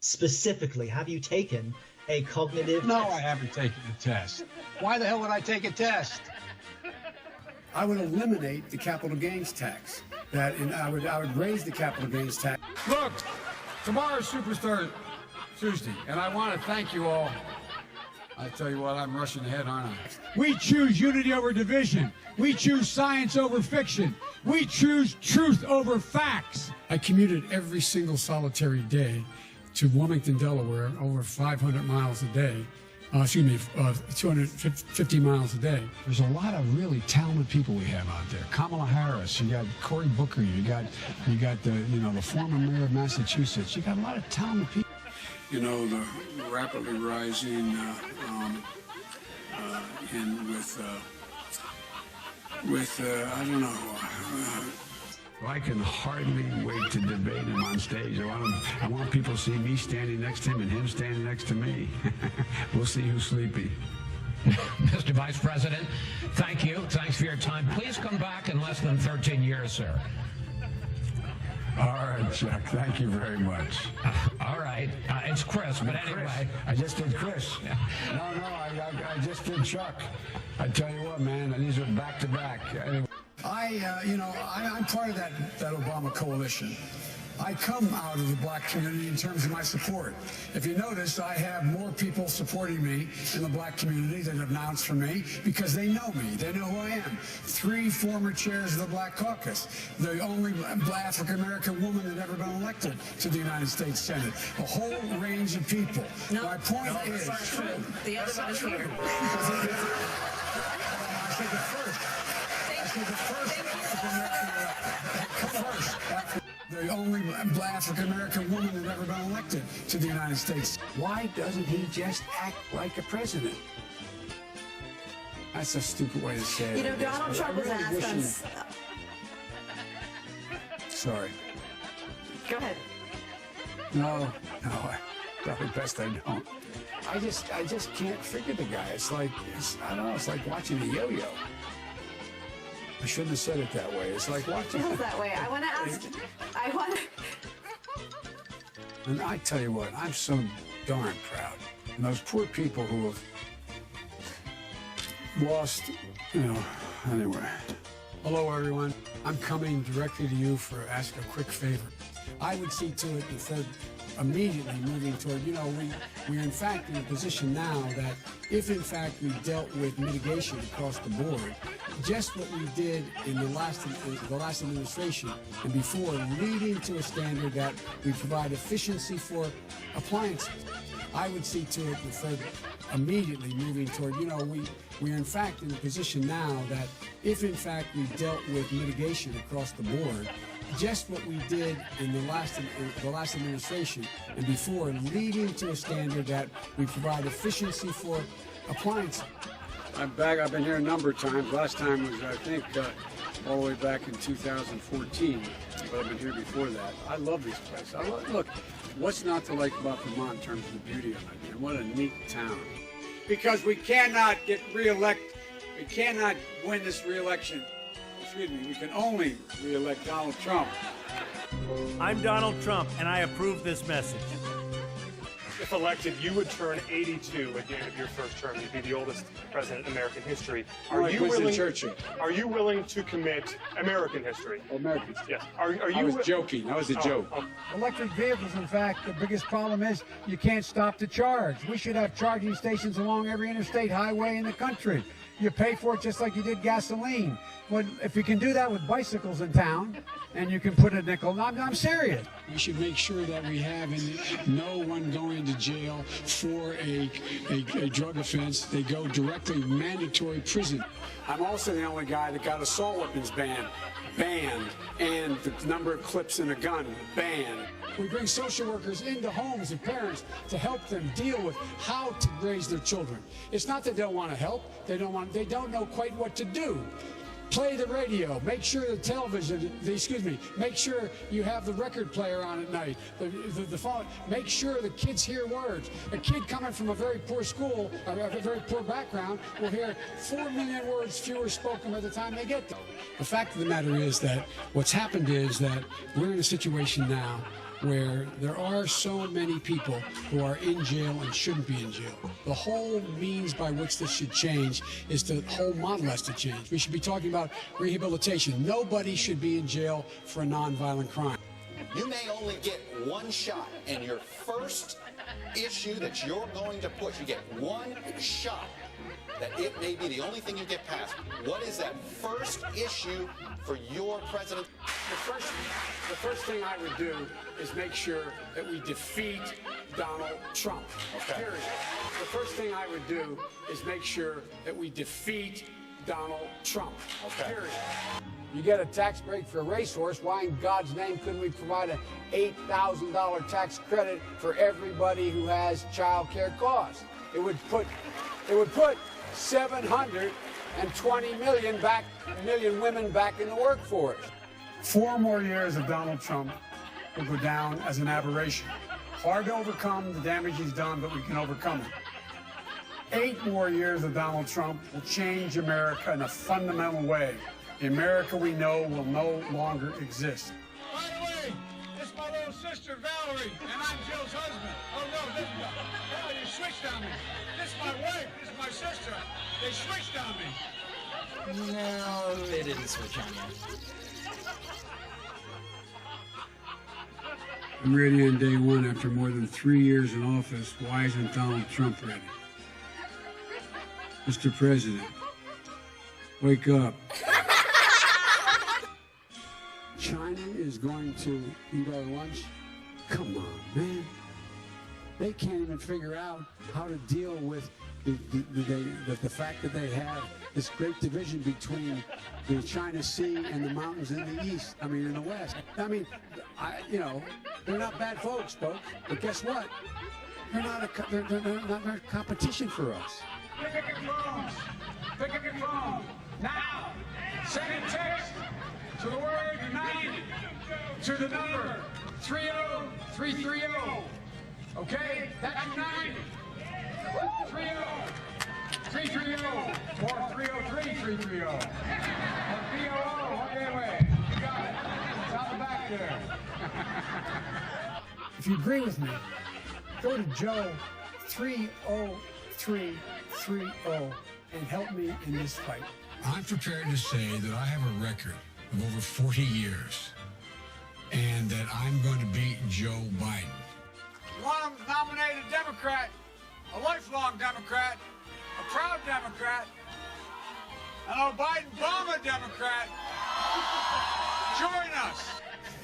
specifically? Have you taken a cognitive No, test? I haven't taken the test. Why the hell would I take a test? I would eliminate the capital gains tax. I would raise the capital gains tax. Look, tomorrow's Superstar Tuesday, and I want to thank you all. I tell you what, I'm rushing ahead, aren't I? We choose unity over division. We choose science over fiction. We choose truth over facts. I commuted every single solitary day to Wilmington, Delaware, over 500 miles a day. 250 miles a day. There's a lot of really talented people we have out there. Kamala Harris, you got Cory Booker, you got the former mayor of Massachusetts. You got a lot of talented people. You know, the rapidly rising I don't know. I can hardly wait to debate him on stage. I want people to see me standing next to him and him standing next to me. We'll see who's sleepy. Mr. Vice President, thank you. Thanks for your time. Please come back in less than 13 years, sir. All right, Chuck. Thank you very much. All right. It's Chris, but anyway. Chris. I just did Chris. No, I just did Chuck. I tell you what, man, these are back to back. Anyway. I'm part of that Obama coalition. I come out of the black community in terms of my support. If you notice, I have more people supporting me in the black community that have announced for me because they know me. They know who I am. 3 former chairs of the Black Caucus. The only African-American woman that ever been elected to the United States Senate. A whole range of people. No, my point is... That's not true. The other one is here. I said the first. The only African-American woman that ever been elected to the United States. Why doesn't he just act like a president? That's a stupid way to say it. You know, Donald Trump was asked us. Sorry. Go ahead. No, probably best I don't. I just can't figure the guy. It's like watching a yo-yo. I shouldn't have said it that way. It's like watching. It feels that way. I want to ask. And I tell you what, I'm so darn proud. And those poor people who have lost, anyway. Hello, everyone. I'm coming directly to you for ask a quick favor. I would see to it instead immediately moving toward, we're in fact in a position now that if in fact we dealt with mitigation across the board, just what we did in the last administration and before, leading to a standard that we provide efficiency for appliances. I would see to it instead immediately moving toward, we're in fact in a position now that if in fact we dealt with mitigation across the board, just what we did in the last administration and before, leading to a standard that we provide efficiency for appliances. I'm back. I've been here a number of times. Last time was, I think, all the way back in 2014, but I've been here before that. I love this place. Look, what's not to like about Vermont in terms of the beauty of it? And what a neat town. Because we cannot get reelected. We cannot win this reelection. Excuse me, we can only re-elect Donald Trump. I'm Donald Trump, and I approve this message. If elected, you would turn 82 at the end of your first term. You'd be the oldest president in American history. Are you willing to commit American history? American history. Yes. Are you? I was joking. That was a joke. Electric vehicles, in fact, the biggest problem is you can't stop to charge. We should have charging stations along every interstate highway in the country. You pay for it just like you did gasoline. But if you can do that with bicycles in town, and you can put a nickel, I'm serious. We should make sure that we have no one going to jail for a drug offense. They go directly mandatory prison. I'm also the only guy that got assault weapons banned, and the number of clips in a gun banned. We bring social workers into homes of parents to help them deal with how to raise their children. It's not that they don't want to help. They don't know quite what to do. Play the radio. Make sure the television, make sure you have the record player on at night, the phone. Make sure the kids hear words. A kid coming from a very poor school, a very poor background, will hear 4 million words fewer spoken by the time they get there. The fact of the matter is that what's happened is that we're in a situation now where there are so many people who are in jail and shouldn't be in jail. The whole means by which this should change is the whole model has to change. We should be talking about rehabilitation. Nobody should be in jail for a nonviolent crime. You may only get one shot, and your first issue that you're going to push, you get one shot, that it may be the only thing you get passed. What is that first issue for your president? The first thing I would do is make sure that we defeat Donald Trump. Okay. Period. The first thing I would do is make sure that we defeat Donald Trump. Okay. Period. You get a tax break for a racehorse. Why in God's name couldn't we provide an $8,000 tax credit for everybody who has child care costs? It would put 720 million women back in the workforce. 4 more years of Donald Trump will go down as an aberration. Hard to overcome the damage he's done, but we can overcome it. 8 more years of Donald Trump will change America in a fundamental way. The America we know will no longer exist. By the way, this is my little sister, Valerie, and I'm Jill's husband. Oh, no, you switched on me. This is my wife, this is my sister. They switched on me. No, they didn't switch on you. I'm ready on day one after more than 3 years in office. Why isn't Donald Trump ready? Mr. President, wake up. China is going to eat our lunch? Come on, man. They can't even figure out how to deal with the fact that they have this great division between the China Sea and the mountains in the east, in the west. They're not bad folks, but guess what? They're not a competition for us. Pick up your phones. Pick up your phone. Now. Send a text to the word United to the number 30330. Okay? That's United. 30330 or 303-330. Or BOO, wait. You got it. It's on the back there. If you agree with me, go to Joe 30330 and help me in this fight. I'm prepared to say that I have a record of over 40 years and that I'm going to beat Joe Biden. You want to nominate a Democrat, a lifelong Democrat, a proud Democrat, an Biden-Obama Democrat. Join us.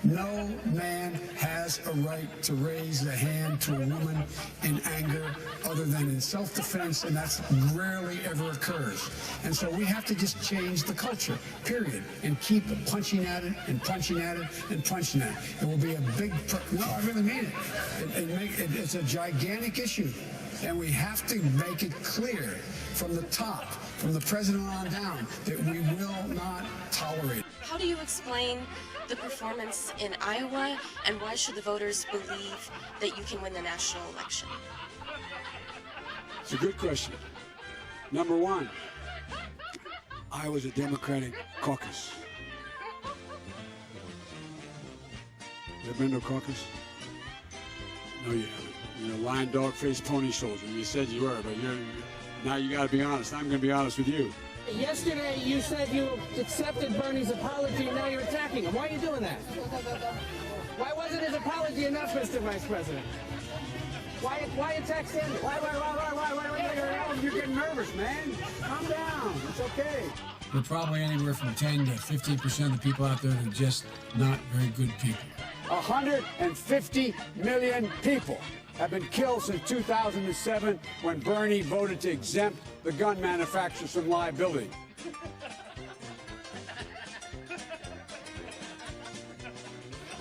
No man has a right to raise a hand to a woman in anger other than in self-defense, and that's rarely ever occurs. And so we have to just change the culture, period, and keep punching at it and punching at it and punching at it. It will be a big, no, I really mean it. It's a gigantic issue, and we have to make it clear from the top, from the president on down, that we will not tolerate it. How do you explain the performance in Iowa, and why should the voters believe that you can win the national election? It's a good question. Number one, Iowa's a Democratic caucus. You ever been to a caucus? No, you haven't. You're a lion, dog, face, pony soldier. You said you were, but now you got to be honest. I'm going to be honest with you. Yesterday, you said you accepted Bernie's apology, and now you're attacking him. Why are you doing that? Why wasn't his apology enough, Mr. Vice President? Why attack Sanders? Why? You're getting nervous, man. Calm down. It's okay. There are probably anywhere from 10 to 15% of the people out there that are just not very good people. 150 million people have been killed since 2007 when Bernie voted to exempt the gun manufacturers from liability.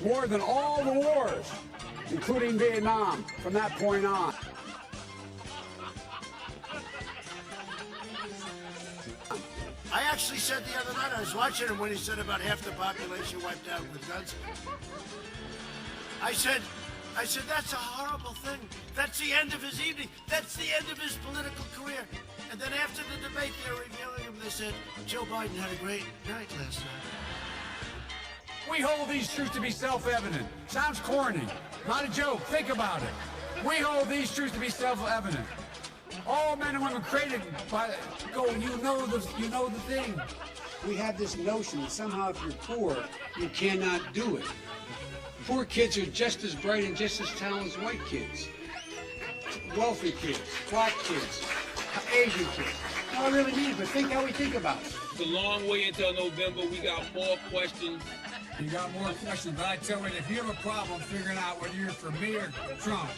More than all the wars, including Vietnam, from that point on. I actually said the other night, I was watching him when he said about half the population wiped out with guns. I said, that's a horrible thing. That's the end of his evening. That's the end of his political career. And then after the debate, they were reviewing him. They said, Joe Biden had a great night last night. We hold these truths to be self-evident. Sounds corny. Not a joke. Think about it. We hold these truths to be self-evident. All men and women created by you know the thing. We have this notion that somehow if you're poor, you cannot do it. Poor kids are just as bright and just as talented as white kids. Wealthy kids, black kids, Asian kids. No, I really mean it, but think how we think about it. It's a long way until November. We got more questions. You got more questions, but I tell you, if you have a problem figuring out whether you're for me or Trump,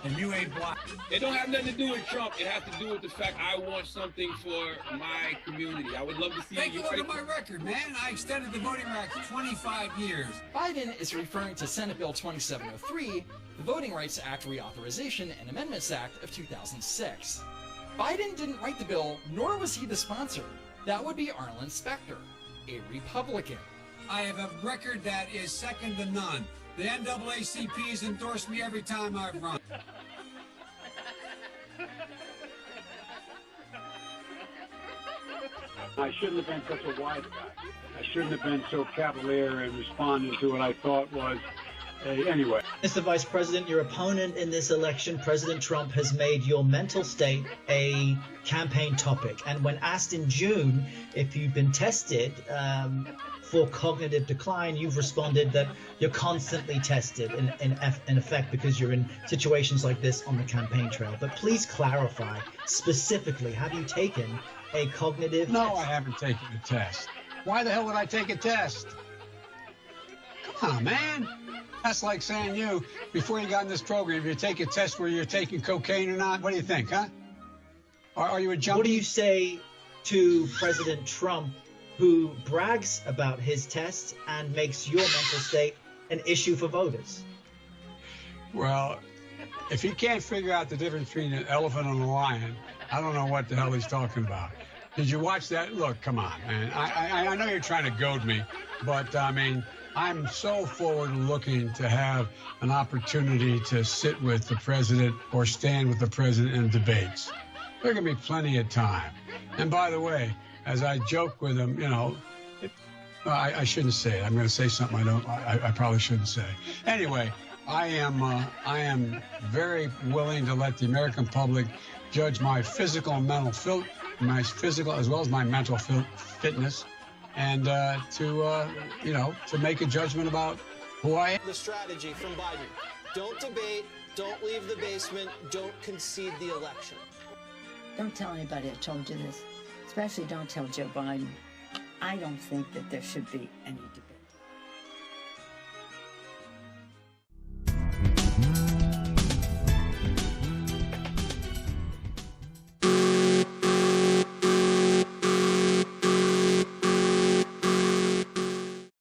and you ain't black. It don't have nothing to do with Trump. It has to do with the fact I want something for my community. I would love to see Take a look at my record, man. I extended the voting rights 25 years. Biden is referring to Senate Bill 2703, the Voting Rights Act Reauthorization and Amendments Act of 2006. Biden didn't write the bill, nor was he the sponsor. That would be Arlen Specter, a Republican. I have a record that is second to none. The NAACP has endorsed me every time I've run. I shouldn't have been such a wise guy. I shouldn't have been so cavalier in responding to what I thought was anyway. Mr. Vice President, your opponent in this election, President Trump, has made your mental state a campaign topic. And when asked in June if you've been tested for cognitive decline, you've responded that you're constantly tested in effect because you're in situations like this on the campaign trail. But please clarify specifically, have you taken a cognitive No, test? I haven't taken a test. Why the hell would I take a test? Come on, man. That's like saying before you got in this program, you take a test where you're taking cocaine or not. What do you think, huh? Are you a junkie? What do you say to President Trump, who brags about his test and makes your mental state an issue for voters? Well, if he can't figure out the difference between an elephant and a lion, I don't know what the hell he's talking about. Did you watch that? Look, come on, man. I know you're trying to goad me, but I mean, I'm so forward-looking to have an opportunity to sit with the president or stand with the president in debates. There's going to be plenty of time. And by the way, as I joke with him, I shouldn't say it. I'm going to say something I probably shouldn't say. Anyway, I am very willing to let the American public judge my physical and mental as well as my mental fitness, and to make a judgment about who I am. The strategy from Biden: don't debate, don't leave the basement, don't concede the election. Don't tell anybody I told you this. Especially don't tell Joe Biden. I don't think that there should be any debate.